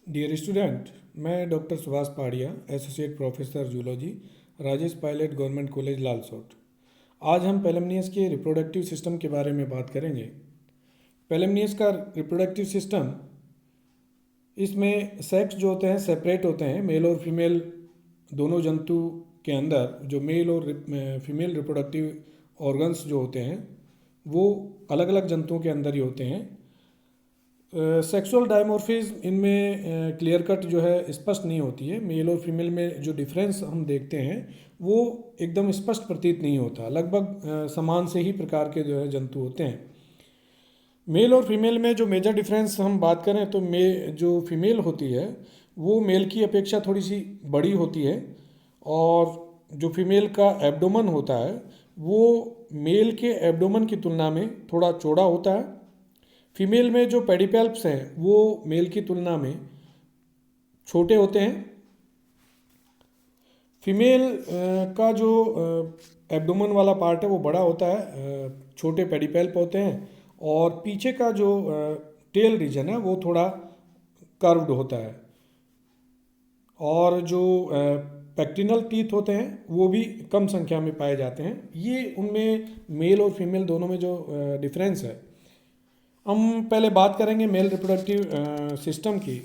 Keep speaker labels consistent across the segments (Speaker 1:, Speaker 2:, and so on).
Speaker 1: Dear student, मैं doctor Subhash Pahadiya, associate professor zoology, Rajesh Pilot government college Lalsot. आज हम पेलमनियस के रिप्रोडक्टिव सिस्टम के बारे में बात करेंगे। पेलमनियस का रिप्रोडक्टिव सिस्टम, इसमें सेक्स जो होते हैं सेपरेट होते हैं। मेल और फीमेल दोनों जंतु के अंदर जो मेल और फीमेल रिप्रोडक्टिव ऑर्गन्स जो होते हैं वो अलग अलग जंतुओं के अंदर ही होते हैं। सेक्सुअल डायमॉर्फिज्म इनमें क्लियर कट जो है स्पष्ट नहीं होती है। मेल और फीमेल में जो डिफरेंस हम देखते हैं वो एकदम स्पष्ट प्रतीत नहीं होता। लगभग समान से ही प्रकार के जो है जंतु होते हैं। मेल और फीमेल में जो मेजर डिफरेंस हम बात करें तो जो फीमेल होती है वो मेल की अपेक्षा थोड़ी सी बड़ी होती है, और जो फीमेल का एब्डोमन होता है वो मेल के एब्डोमन की तुलना में थोड़ा चौड़ा होता है। फीमेल में जो पेडिपेल्प्स हैं वो मेल की तुलना में छोटे होते हैं। फीमेल का जो एब्डोमन वाला पार्ट है वो बड़ा होता है, छोटे पेडिपेल्प होते हैं, और पीछे का जो टेल रीजन है वो थोड़ा कर्व्ड होता है। और जो पेक्टिनल टीथ होते हैं वो भी कम संख्या में पाए जाते हैं। ये उनमें मेल और फीमेल दोनों में जो डिफरेंस है। हम पहले बात करेंगे मेल रिप्रोडक्टिव सिस्टम की।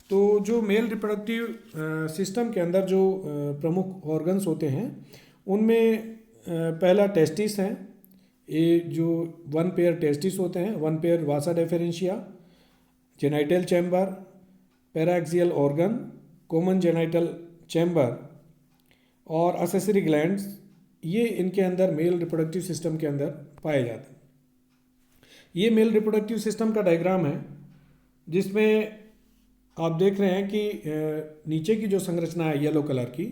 Speaker 1: तो जो मेल रिप्रोडक्टिव सिस्टम के अंदर जो प्रमुख ऑर्गन्स होते हैं उनमें पहला टेस्टिस हैं। ये जो वन पेयर टेस्टिस होते हैं, one pair vasa deferentia, genital chamber, paraxial organ, common genital chamber और असेसरी ग्लैंड्स, ये इनके अंदर मेल रिप्रोडक्टिव सिस्टम के अंदर पाए जाते हैं। ये मेल रिप्रोडक्टिव सिस्टम का डायग्राम है जिसमें आप देख रहे हैं कि नीचे की जो संरचना है येलो कलर की,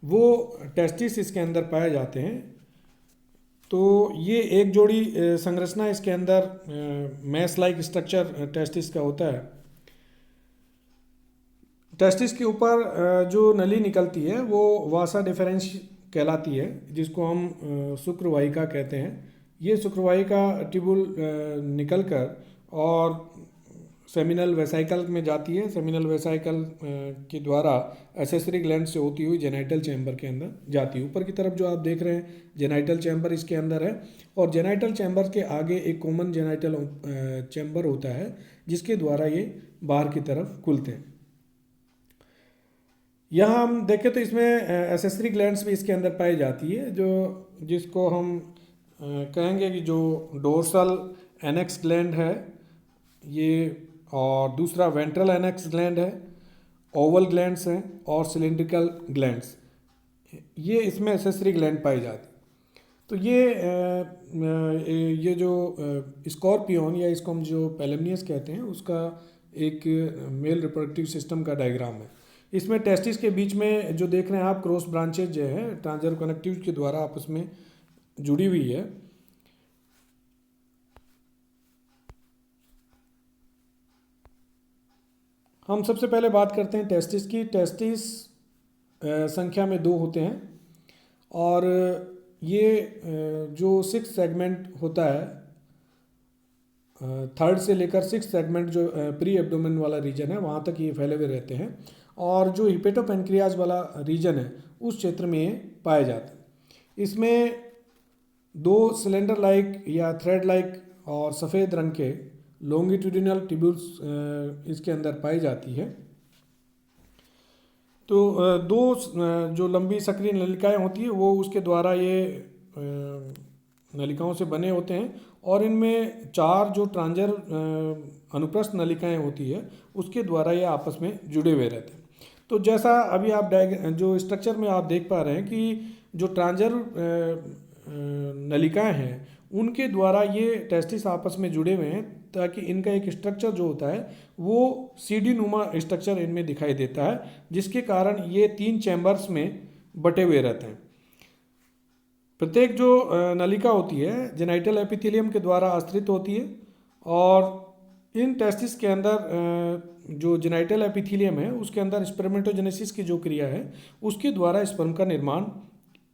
Speaker 1: वो टेस्टिस इसके अंदर पाए जाते हैं। तो ये एक जोड़ी संरचना इसके अंदर मैस लाइक स्ट्रक्चर टेस्टिस का होता है। टेस्टिस के ऊपर जो नली निकलती है वो वासा डिफरेंस कहलाती है, जिसको हम शुक्रवाहिका कहते हैं। ये शुक्रवाहिका ट्यूबुल निकल कर और सेमिनल वेसाइकल में जाती है। सेमिनल वेसाइकल के द्वारा एसेसरी ग्लैंड से होती हुई जेनाइटल चैम्बर के अंदर जाती है। ऊपर की तरफ जो आप देख रहे हैं जेनाइटल चैम्बर इसके अंदर है, और जेनाइटल चैम्बर के आगे एक कॉमन जेनाइटल चैम्बर होता है जिसके द्वारा ये बाहर की तरफ खुलते हैं। यहाँ हम देखें तो इसमें एसेसरी ग्लैंड्स भी इसके अंदर पाई जाती है, जो जिसको हम कहेंगे कि जो डोर्सल एनेक्स ग्लैंड है ये, और दूसरा वेंट्रल एनेक्स ग्लैंड है, ओवल ग्लैंड्स हैं और सिलिंड्रिकल ग्लैंड्स, ये इसमें एसेसरी ग्लैंड पाई जाती। तो ये जो स्कॉर्पियन या इसको हम जो पेलमनियस कहते हैं उसका एक मेल रिप्रोडक्टिव सिस्टम का डायग्राम है। इसमें टेस्टिस के बीच में जो देख रहे हैं आप क्रॉस ब्रांचेज जो है ट्रांसजर कनेक्टिव के द्वारा आपस में जुड़ी हुई है। हम सबसे पहले बात करते हैं टेस्टिस की। टेस्टिस संख्या में 2 होते हैं, और ये जो 6 सेगमेंट होता है, थर्ड से लेकर 6 सेगमेंट जो प्री एब्डोमेन वाला रीजन है वहाँ तक ये फैले हुए रहते हैं, और जो हिपेटोपेनक्रियाज वाला रीजन है उस क्षेत्र में ये पाए जाते हैं। इसमें 2 सिलेंडर लाइक या थ्रेड लाइक और सफ़ेद रंग के लॉन्गिट्यूडिनल ट्यूब्यूल्स इसके अंदर पाई जाती है। तो 2 जो लंबी सक्रिय नलिकाएं होती है वो उसके द्वारा ये नलिकाओं से बने होते हैं, और इनमें 4 जो ट्रांजर अनुप्रस्थ नलिकाएं होती है उसके द्वारा ये आपस में जुड़े हुए रहते हैं। तो जैसा अभी आप जो स्ट्रक्चर में आप देख पा रहे हैं कि जो ट्रांजर नलिकाएं हैं उनके द्वारा ये टेस्टिस आपस में जुड़े हुए हैं, ताकि इनका एक स्ट्रक्चर जो होता है वो सीढ़ी नुमा स्ट्रक्चर इनमें दिखाई देता है, जिसके कारण ये 3 चैम्बर्स में बटे हुए रहते हैं। प्रत्येक जो नलिका होती है जेनाइटल एपिथेलियम के द्वारा आश्रित होती है, और इन टेस्टिस के अंदर जो जेनाइटल एपिथेलियम है उसके अंदर स्पर्मेटोजेनेसिस की जो क्रिया है उसके द्वारा स्पर्म का निर्माण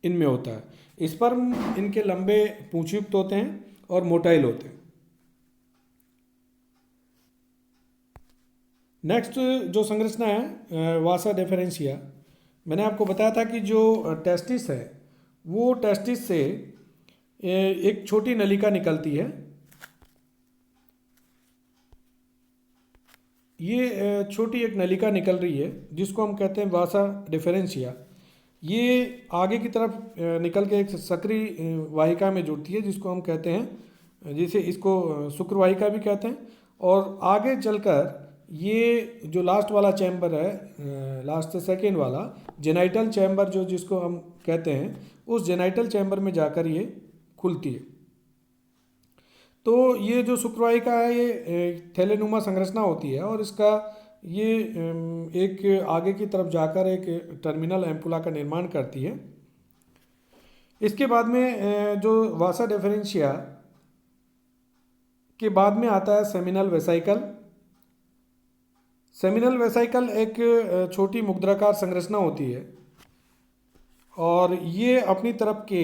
Speaker 1: इनमें होता है। स्पर्म इनके लंबे पूंछयुक्त होते हैं और मोटाइल होते हैं। नेक्स्ट जो संरचना है वासा डिफरेंशिया, मैंने आपको बताया था कि जो टेस्टिस है वो टेस्टिस से एक छोटी नलिका निकलती है। ये छोटी एक नलिका निकल रही है जिसको हम कहते हैं वासा डिफरेंशिया। ये आगे की तरफ निकल के एक सक्रिय वाहिका में जुड़ती है जिसको हम कहते हैं, जिसे इसको शुक्रवाहिका भी कहते हैं। और आगे चलकर ये जो लास्ट वाला चैम्बर है, लास्ट से सेकेंड वाला जेनाइटल चैम्बर जो जिसको हम कहते हैं, उस जेनाइटल चैम्बर में जाकर ये खुलती है। तो ये जो शुक्रवाहिका है ये थैलेनुमा संरचना होती है और इसका ये एक आगे की तरफ जाकर एक टर्मिनल एम्पुला का निर्माण करती है। इसके बाद में जो वासा डिफरेंशिया के बाद में आता है सेमिनल वेसाइकल। सेमिनल वेसाइकल एक छोटी मुद्राकार संरचना होती है और ये अपनी तरफ के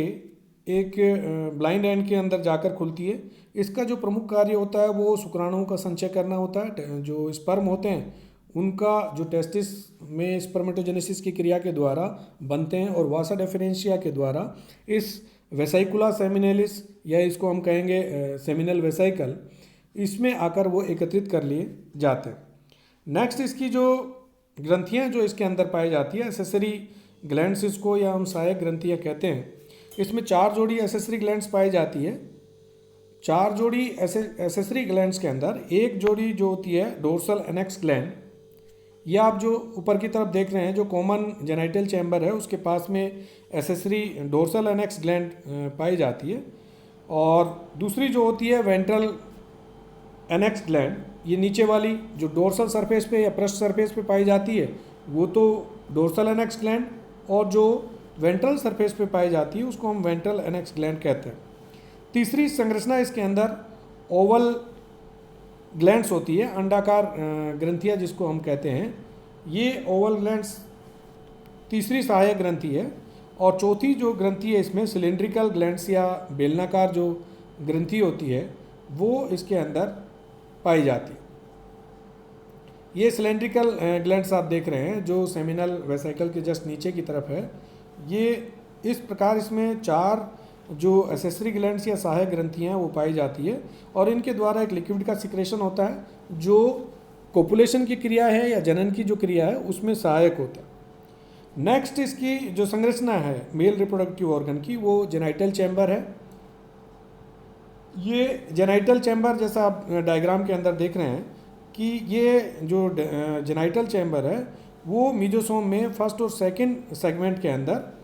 Speaker 1: एक ब्लाइंड एंड के अंदर जाकर खुलती है। इसका जो प्रमुख कार्य होता है वो शुक्राणुओं का संचय करना होता है। जो स्पर्म होते हैं उनका जो टेस्टिस में स्पर्मेटोजेनेसिस की क्रिया के द्वारा बनते हैं और वासा डिफरेंशिया के द्वारा इस वेसाइकुला सेमिनलिस या इसको हम कहेंगे सेमिनल वेसाइकल, इसमें आकर वो एकत्रित कर लिए जाते हैं। नेक्स्ट इसकी जो ग्रंथियाँ जो इसके अंदर पाई जाती है, एसेसरी ग्लैंड्स इसको या हम सहायक ग्रंथियाँ कहते हैं। इसमें 4 जोड़ी एसेसरी ग्लैंड्स पाई जाती है। 4 जोड़ी एसेसरी ग्लैंड्स के अंदर एक जोड़ी जो होती है डोर्सल एनेक्स ग्लैंड, या आप जो ऊपर की तरफ देख रहे हैं जो कॉमन जेनाइटल चैम्बर है उसके पास में एसेसरी डोर्सल एनेक्स ग्लैंड पाई जाती है। और दूसरी जो होती है वेंट्रल एनेक्स ग्लैंड, ये नीचे वाली जो डोर्सल सरफेस पे या पृष्ठ सरफेस पे पाई जाती है वो तो डोर्सल एनेक्स ग्लैंड, और जो वेंट्रल सरफेस पे पाई जाती है उसको हम वेंट्रल एनेक्स ग्लैंड कहते हैं। तीसरी संरचना इसके अंदर ओवल ग्लैंड्स होती है, अंडाकार ग्रंथियाँ जिसको हम कहते हैं। ये ओवल ग्लैंड्स तीसरी सहायक ग्रंथि है। और चौथी जो ग्रंथि है इसमें सिलेंड्रिकल ग्लैंड्स या बेलनाकार जो ग्रंथि होती है वो इसके अंदर पाई जाती है। ये सिलेंड्रिकल ग्लैंड्स आप देख रहे हैं जो सेमिनल वेसाइकल के जस्ट नीचे की तरफ है। ये इस प्रकार इसमें 4 जो एसेसरी ग्लैंड्स या सहायक ग्रंथियाँ हैं वो पाई जाती है और इनके द्वारा एक लिक्विड का सिक्रेशन होता है जो कोपुलेशन की क्रिया है या जनन की जो क्रिया है उसमें सहायक होता है। नेक्स्ट इसकी जो संरचना है मेल रिप्रोडक्टिव ऑर्गन की वो जेनाइटल चैम्बर है। ये जेनाइटल चैम्बर जैसा आप डायग्राम के अंदर देख रहे हैं कि ये जो जेनाइटल चैम्बर है वो मीजोसोम में फर्स्ट और सेकंड सेगमेंट के अंदर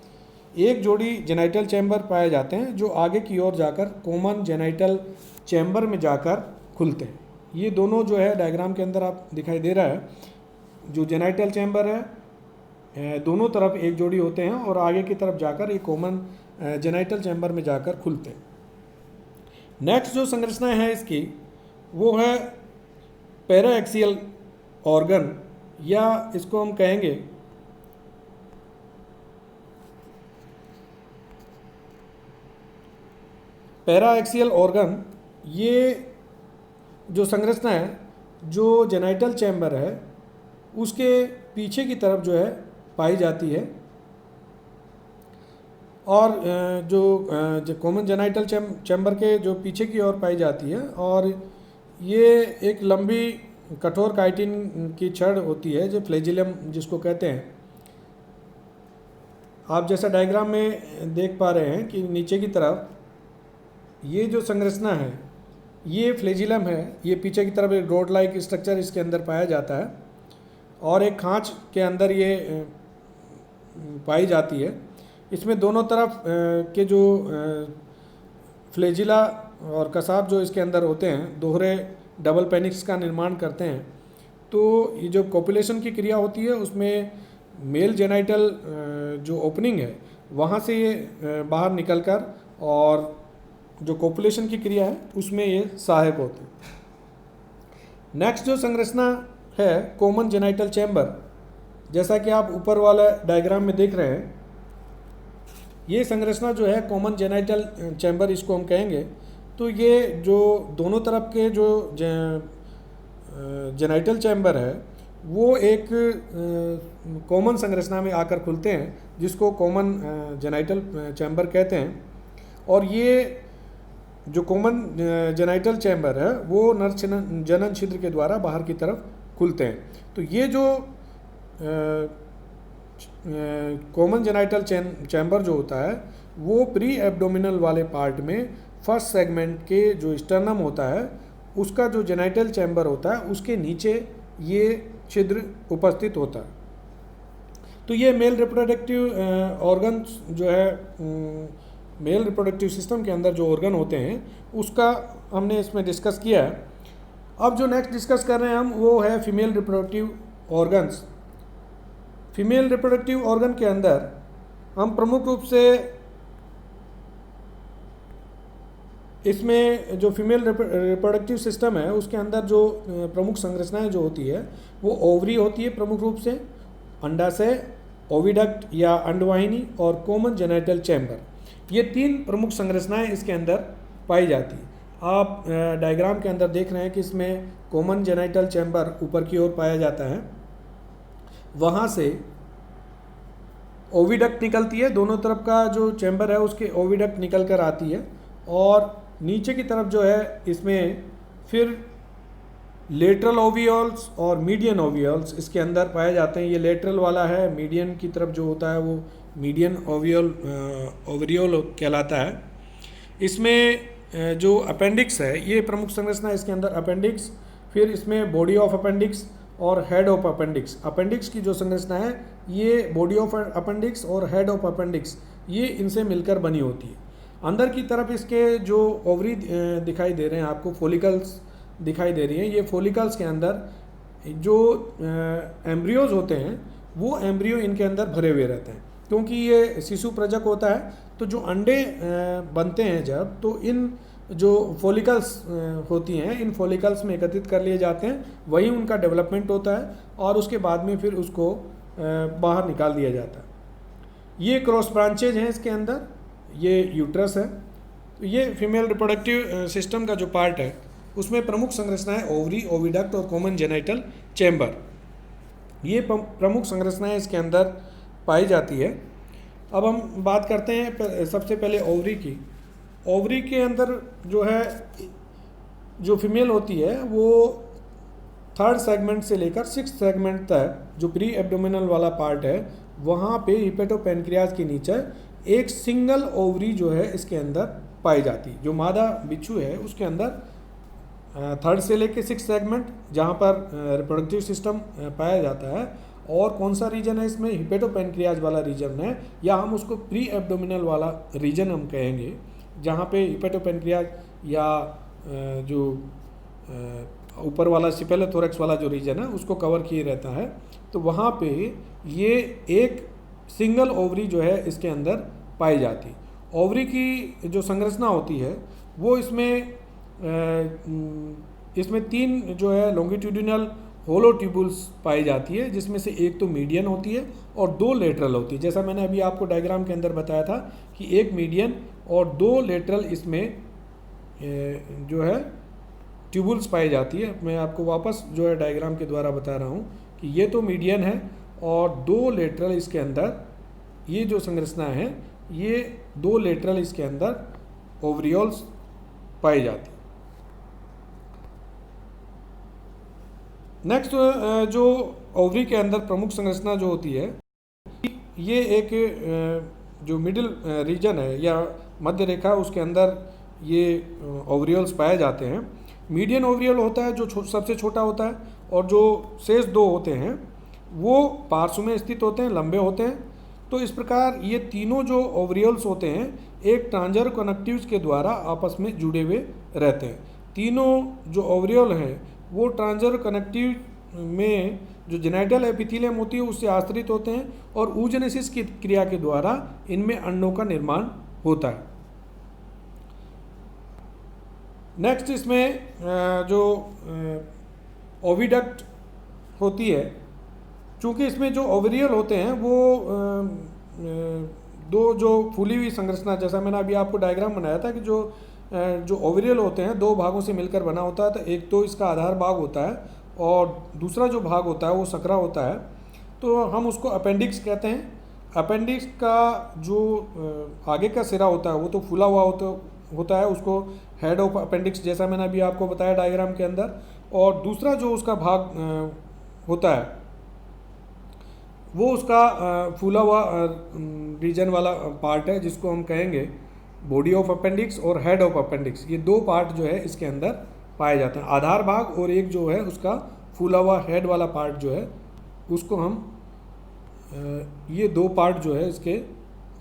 Speaker 1: एक जोड़ी जेनाइटल चैम्बर पाए जाते हैं जो आगे की ओर जाकर कॉमन जेनाइटल चैम्बर में जाकर खुलते हैं। ये दोनों जो है डायग्राम के अंदर आप दिखाई दे रहा है, जो जेनाइटल चैम्बर है दोनों तरफ एक जोड़ी होते हैं और आगे की तरफ जाकर ये कॉमन जेनाइटल चैम्बर में जाकर खुलते हैं। नेक्स्ट जो संरचना है इसकी वो है पैराएक्सियल ऑर्गन, या इसको हम कहेंगे पैराएक्सियल ऑर्गन। ये जो संरचना है जो जेनाइटल चैम्बर है उसके पीछे की तरफ जो है पाई जाती है और जो कॉमन जेनाइटल चैम्बर के जो पीछे की ओर पाई जाती है। और ये एक लंबी कठोर काइटिन की छड़ होती है जो फ्लैजिलम जिसको कहते हैं। आप जैसा डायग्राम में देख पा रहे हैं कि नीचे की तरफ ये जो संरचना है ये फ्लैजिलम है, ये पीछे की तरफ एक रोड लाइक स्ट्रक्चर इसके अंदर पाया जाता है और एक खांच के अंदर ये पाई जाती है। इसमें दोनों तरफ के जो फ्लैजिला और कसाब जो इसके अंदर होते हैं दोहरे डबल पेनिक्स का निर्माण करते हैं। तो ये जो कोपुलेशन की क्रिया होती है उसमें मेल जेनाइटल जो ओपनिंग है वहाँ से ये बाहर निकलकर और जो कोपुलेशन की क्रिया है उसमें ये सहायक होते हैं। नेक्स्ट जो संरचना है कॉमन जेनाइटल चैम्बर, जैसा कि आप ऊपर वाला डायग्राम में देख रहे हैं, ये संरचना जो है कॉमन जेनाइटल चैम्बर इसको हम कहेंगे। तो ये जो दोनों तरफ के जो जेनाइटल चैम्बर है वो एक कॉमन संरचना में आकर खुलते हैं जिसको कॉमन जेनाइटल चैम्बर कहते हैं। और ये जो कॉमन जेनाइटल चैम्बर है वो नर जनन छिद्र के द्वारा बाहर की तरफ खुलते हैं। तो ये जो कॉमन जेनाइटल चैम्बर जो होता है वो प्री एब्डोमिनल वाले पार्ट में फर्स्ट सेगमेंट के जो स्टर्नम होता है उसका जो जेनाइटल चैम्बर होता है उसके नीचे ये छिद्र उपस्थित होता है। तो ये मेल रिप्रोडक्टिव ऑर्गन जो है मेल रिप्रोडक्टिव सिस्टम के अंदर जो ऑर्गन होते हैं उसका हमने इसमें डिस्कस किया है। अब जो नेक्स्ट डिस्कस कर रहे हैं हम वो है female reproductive organs. Female reproductive organ के अंदर हम प्रमुख रूप से इसमें जो फीमेल रिप्रोडक्टिव सिस्टम है उसके अंदर जो प्रमुख संरचनाएं जो होती है वो ओवरी होती है प्रमुख रूप से, अंडाशय, ओविडक्ट या अंडवाहिनी और कॉमन जेनाइटल चैम्बर। ये तीन प्रमुख संरचनाएं इसके अंदर पाई जाती है। आप डायग्राम के अंदर देख रहे हैं कि इसमें कॉमन जेनाइटल चैम्बर ऊपर की ओर पाया जाता है, वहाँ से ओविडक्ट निकलती है, दोनों तरफ का जो चैम्बर है उसके ओविडक्ट निकल कर आती है और नीचे की तरफ जो है इसमें फिर लेटरल ओवियोल्स और मीडियन ओवियोल्स इसके अंदर पाए जाते हैं। ये लेटरल वाला है, मीडियन की तरफ जो होता है वो मीडियन ओवरियोल कहलाता है। इसमें जो अपेंडिक्स है ये प्रमुख संरचना इसके अंदर अपेंडिक्स, फिर इसमें बॉडी ऑफ अपेंडिक्स और हेड ऑफ अपेंडिक्स। अपेंडिक्स की जो संरचना है ये बॉडी ऑफ अपेंडिक्स और हेड ऑफ अपेंडिक्स ये इनसे मिलकर बनी होती है। अंदर की तरफ इसके जो ओवरी दिखाई दे रहे हैं आपको, फोलिकल्स दिखाई दे रही हैं, ये फोलिकल्स के अंदर जो एम्ब्रियोज होते हैं वो एम्ब्रियो इनके अंदर भरे हुए रहते हैं। क्योंकि ये शिशु प्रजक होता है तो जो अंडे बनते हैं जब, तो इन जो फॉलिकल्स होती हैं इन फॉलिकल्स में एकत्रित कर लिए जाते हैं, वही उनका डेवलपमेंट होता है और उसके बाद में फिर उसको बाहर निकाल दिया जाता है। ये क्रॉस ब्रांचेज हैं इसके अंदर, ये यूट्रस है। तो ये फीमेल रिप्रोडक्टिव सिस्टम का जो पार्ट है उसमें प्रमुख संरचनाएं ओवरी, ओविडक्ट और कॉमन जेनाइटल चैम्बर, ये प्रमुख संरचनाएं इसके अंदर पाई जाती है। अब हम बात करते हैं सबसे पहले ओवरी की। ओवरी के अंदर जो है जो फीमेल होती है वो थर्ड सेगमेंट से लेकर सिक्स सेगमेंट तक जो प्री एब्डोमिनल वाला पार्ट है वहाँ पे हिपेटोपेनक्रियाज के नीचे एक सिंगल ओवरी जो है इसके अंदर पाई जाती है। जो मादा बिच्छू है उसके अंदर थर्ड से लेकर सिक्स सेगमेंट जहाँ पर रिप्रोडक्टिव सिस्टम पाया जाता है। और कौन सा रीजन है इसमें, हिपेटोपेनक्रियाज वाला रीजन है, या हम उसको प्री एब्डोमिनल वाला रीजन हम कहेंगे, जहाँ पे हिपेटोपेनक्रियाज या जो ऊपर वाला सिपेलोथोरैक्स वाला जो रीजन है उसको कवर किए रहता है। तो वहाँ पे ये एक सिंगल ओवरी जो है इसके अंदर पाई जाती है। ओवरी की जो संरचना होती है वो इसमें तीन जो है लॉन्गिट्यूडिनल होलो ट्यूबुल्स पाई जाती है, जिसमें से एक तो मीडियन होती है और दो लेटरल होती है। जैसा मैंने अभी आपको डायग्राम के अंदर बताया था कि एक मीडियन और दो लेटरल इसमें जो है ट्यूबुल्स पाई जाती है। मैं आपको वापस जो है डायग्राम के द्वारा बता रहा हूँ कि ये तो मीडियन है और दो लेटरल इसके अंदर, ये जो संरचना है ये दो लेटरल इसके अंदर ओवरियोल्स पाई जाती है। नेक्स्ट जो ओवरी के अंदर प्रमुख संरचना जो होती है ये एक जो मिडिल रीजन है या मध्य रेखा उसके अंदर ये ओवरियोल्स पाए जाते हैं। मीडियन ओवरियल होता है जो सबसे छोटा होता है और जो शेष दो होते हैं वो पार्श्व में स्थित होते हैं, लंबे होते हैं। तो इस प्रकार ये तीनों जो ओवरियल्स होते हैं एक ट्रांजर कनेक्टिव्स के द्वारा आपस में जुड़े हुए रहते हैं। तीनों जो ओवरियल हैं वो ट्रांजर कनेक्टिव में जो जेनाइटल एपिथेलियम होती है उससे आश्रित होते हैं और oogenesis की क्रिया के द्वारा इनमें अंडों का निर्माण होता है। नेक्स्ट इसमें जो ओविडक्ट होती है, चूँकि इसमें जो ओवरियल होते हैं वो दो जो फूली हुई संरचना, जैसा मैंने अभी आपको डायग्राम बनाया था कि जो ओवरियल होते हैं दो भागों से मिलकर बना होता है। तो एक तो इसका आधार भाग होता है और दूसरा जो भाग होता है वो सकरा होता है, तो हम उसको अपेंडिक्स कहते हैं। अपेंडिक्स का जो आगे का सिरा होता है वो तो फूला हुआ होता है, उसको हेड ऑफ अपेंडिक्स जैसा मैंने अभी आपको बताया डायग्राम के अंदर। और दूसरा जो उसका भाग होता है वो उसका फूला हुआ रीजन वाला पार्ट है, जिसको हम कहेंगे बॉडी ऑफ अपेंडिक्स और हेड ऑफ अपेंडिक्स। ये दो पार्ट जो है इसके अंदर पाए जाते हैं, आधार भाग और एक जो है उसका फूला हुआ हेड वाला पार्ट जो है उसको हम ये दो पार्ट जो है इसके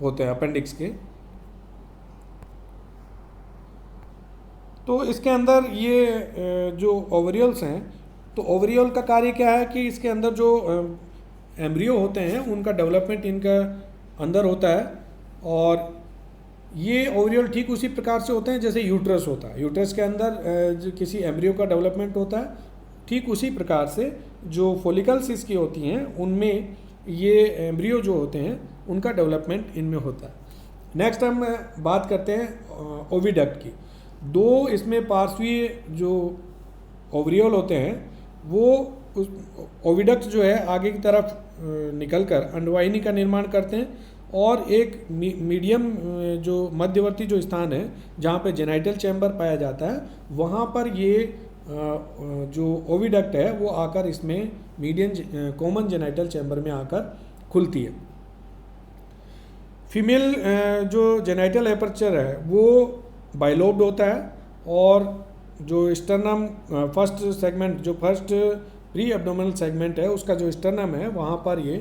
Speaker 1: होते हैं अपेंडिक्स के। तो इसके अंदर ये जो ओवरियल्स हैं, तो ओवरियल का कार्य क्या है कि इसके अंदर जो एम्ब्रियो होते हैं उनका डेवलपमेंट इनका अंदर होता है। और ये ओवरियल ठीक उसी प्रकार से होते हैं जैसे यूट्रस होता है, यूट्रस के अंदर जो किसी एम्ब्रियो का डेवलपमेंट होता है, ठीक उसी प्रकार से जो फॉलिकल्स इसकी होती हैं उनमें ये एम्ब्रियो जो होते हैं उनका डेवलपमेंट इनमें होता है। नेक्स्ट हम बात करते हैं ओविडक्ट की। दो इसमें पार्श्वीय जो ओवरियल होते हैं वो उस ओविडक्ट जो है आगे की तरफ निकलकर अंडवाहिनी का निर्माण करते हैं, और एक मीडियम जो मध्यवर्ती जो स्थान है जहाँ पे जेनाइटल चैम्बर पाया जाता है वहाँ पर ये जो ओविडक्ट है वो आकर इसमें मीडियम कॉमन जेनाइटल चैम्बर में आकर खुलती है। फीमेल जो जेनाइटल एपर्चर है वो बाइलोब्ड होता है, और जो स्टर्नम फर्स्ट सेगमेंट जो फर्स्ट प्री एब्डोमिनल सेगमेंट है उसका जो स्टर्नम है वहाँ पर ये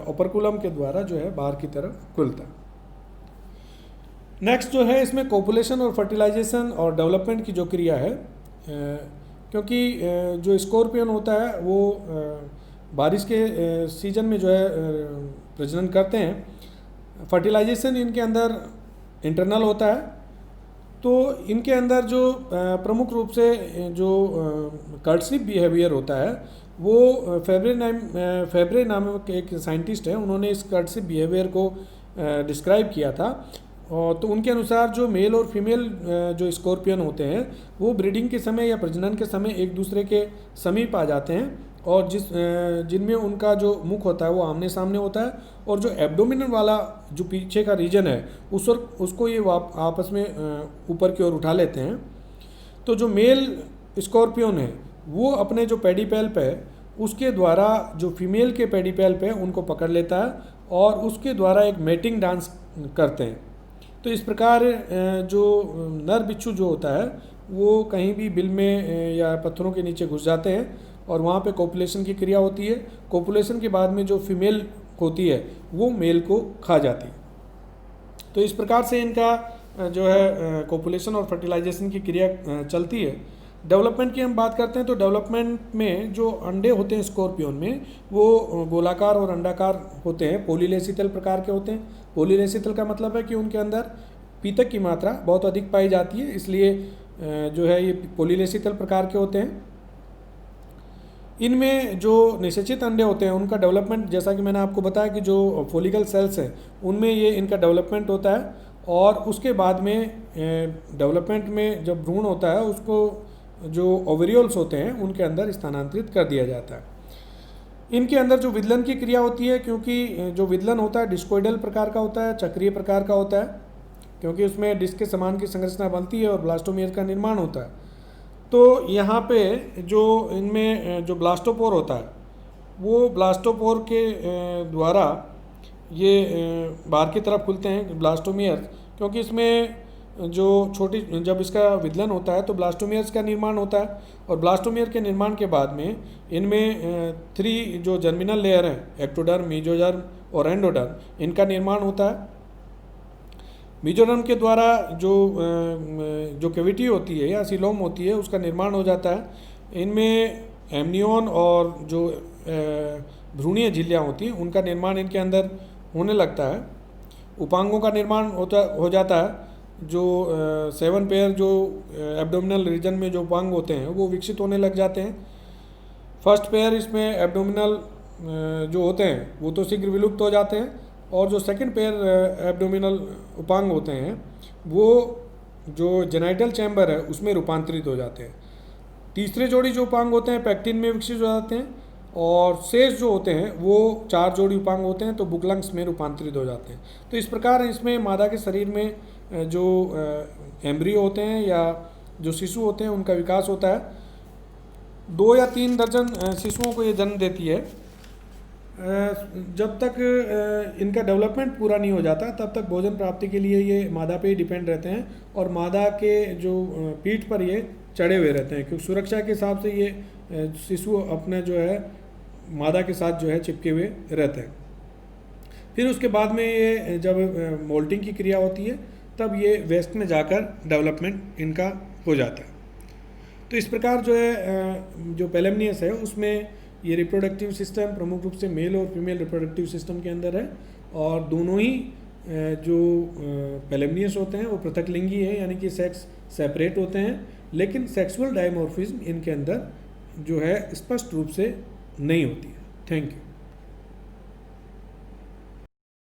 Speaker 1: ओपरकुलम के द्वारा जो है बाहर की तरफ खुलता है। नेक्स्ट जो है इसमें कोपुलेशन और फर्टिलाइजेशन और डेवलपमेंट की जो क्रिया है, क्योंकि जो स्कॉर्पियन होता है वो बारिश के सीजन में जो है प्रजनन करते हैं। फर्टिलाइजेशन इनके अंदर इंटरनल होता है, तो इनके अंदर जो प्रमुख रूप से जो कर्टसिव बिहेवियर होता है वो फेब्रे नामक एक साइंटिस्ट है, उन्होंने इस कर्टसिव बिहेवियर को डिस्क्राइब किया था। और तो उनके अनुसार जो मेल और फीमेल जो स्कॉर्पियन होते हैं वो ब्रीडिंग के समय या प्रजनन के समय एक दूसरे के समीप आ जाते हैं, और जिनमें उनका जो मुख होता है वो आमने सामने होता है, और जो एब्डोमिनल वाला जो पीछे का रीजन है उसको ये आपस में ऊपर की ओर उठा लेते हैं। तो जो मेल स्कॉर्पियन है वो अपने जो पेडिपेल्प है उसके द्वारा जो फीमेल के पेडिपेल्प है उनको पकड़ लेता है, और उसके द्वारा एक मेटिंग डांस करते हैं। तो इस प्रकार जो नर बिच्छू जो होता है वो कहीं भी बिल में या पत्थरों के नीचे घुस जाते हैं, और वहाँ पे कोपुलेशन की क्रिया होती है। कोपुलेशन के बाद में जो फीमेल होती है वो मेल को खा जाती है। तो इस प्रकार से इनका जो है कोपुलेशन और फर्टिलाइजेशन की क्रिया चलती है। डेवलपमेंट की हम बात करते हैं तो डेवलपमेंट में जो अंडे होते हैं स्कॉर्पियन में वो गोलाकार और अंडाकार होते हैं, पोलिलेसितल प्रकार के होते हैं। पोलिलेसितल का मतलब है कि उनके अंदर पीतक की मात्रा बहुत अधिक पाई जाती है, इसलिए जो है ये पोलिलेसितल प्रकार के होते हैं। इनमें जो निषेचित अंडे होते हैं उनका डेवलपमेंट, जैसा कि मैंने आपको बताया कि जो फोलिकल सेल्स हैं उनमें ये इनका डेवलपमेंट होता है, और उसके बाद में डेवलपमेंट में जब भ्रूण होता है उसको जो ओवेरियोल्स होते हैं उनके अंदर स्थानांतरित कर दिया जाता है। इनके अंदर जो विदलन की क्रिया होती है, क्योंकि जो विदलन होता है डिस्कोइडल प्रकार का होता है, चक्रीय प्रकार का होता है, क्योंकि उसमें डिस्क के समान की संरचना बनती है और ब्लास्टोमियर का निर्माण होता है। तो यहाँ पे जो इनमें जो ब्लास्टोपोर होता है वो ब्लास्टोपोर के द्वारा ये बाहर की तरफ खुलते हैं ब्लास्टोमियर, क्योंकि इसमें जो छोटी जब इसका विदलन होता है तो ब्लास्टोमियर्स का निर्माण होता है, और ब्लास्टोमियर के निर्माण के बाद में इनमें 3 जो जर्मिनल लेयर हैं, एक्टोडर्म, मीजोडर्म और एंडोडर्म, इनका निर्माण होता है। मीजोडर्म के द्वारा जो कैविटी होती है या सीलोम होती है उसका निर्माण हो जाता है। इनमें एमनियोन और जो भ्रूणीय झिल्लियाँ होती हैं उनका निर्माण इनके अंदर होने लगता है। उपांगों का निर्माण हो जाता है। जो 7 पेयर जो एब्डोमिनल रीजन में जो उपांग होते हैं वो विकसित होने लग जाते हैं। फर्स्ट पेयर इसमें एब्डोमिनल जो होते हैं वो तो शीघ्र विलुप्त हो जाते हैं, और जो सेकंड पेयर एब्डोमिनल उपांग होते हैं वो जो जेनाइटल चैम्बर है उसमें रूपांतरित हो जाते हैं। तीसरे जोड़ी जो उपांग होते हैं पैक्टिन में विकसित हो जाते हैं, और शेष जो होते हैं वो 4 जोड़ी उपांग होते हैं तो बुकलंग्स में रूपांतरित हो जाते हैं। तो इस प्रकार इसमें मादा के शरीर में जो एम्ब्रियो होते हैं या जो शिशु होते हैं उनका विकास होता है। 2 या 3 दर्जन शिशुओं को ये जन्म देती है। जब तक इनका डेवलपमेंट पूरा नहीं हो जाता तब तक भोजन प्राप्ति के लिए ये मादा पे ही डिपेंड रहते हैं, और मादा के जो पीठ पर ये चढ़े हुए रहते हैं, क्योंकि सुरक्षा के हिसाब से ये शिशु अपने जो है मादा के साथ जो है चिपके हुए रहते हैं। फिर उसके बाद में ये जब मोल्टिंग की क्रिया होती है तब ये वेस्ट में जाकर डेवलपमेंट इनका हो जाता है। तो इस प्रकार जो है जो पेलेमनियस है उसमें ये रिप्रोडक्टिव सिस्टम प्रमुख रूप से मेल और फीमेल रिप्रोडक्टिव सिस्टम के अंदर है, और दोनों ही जो पेलेमनियस होते हैं वो पृथक लिंगी है, यानी कि सेक्स सेपरेट होते हैं, लेकिन सेक्सुअल डायमॉर्फिज्म इनके अंदर जो है स्पष्ट रूप से नहीं होती है। Thank you.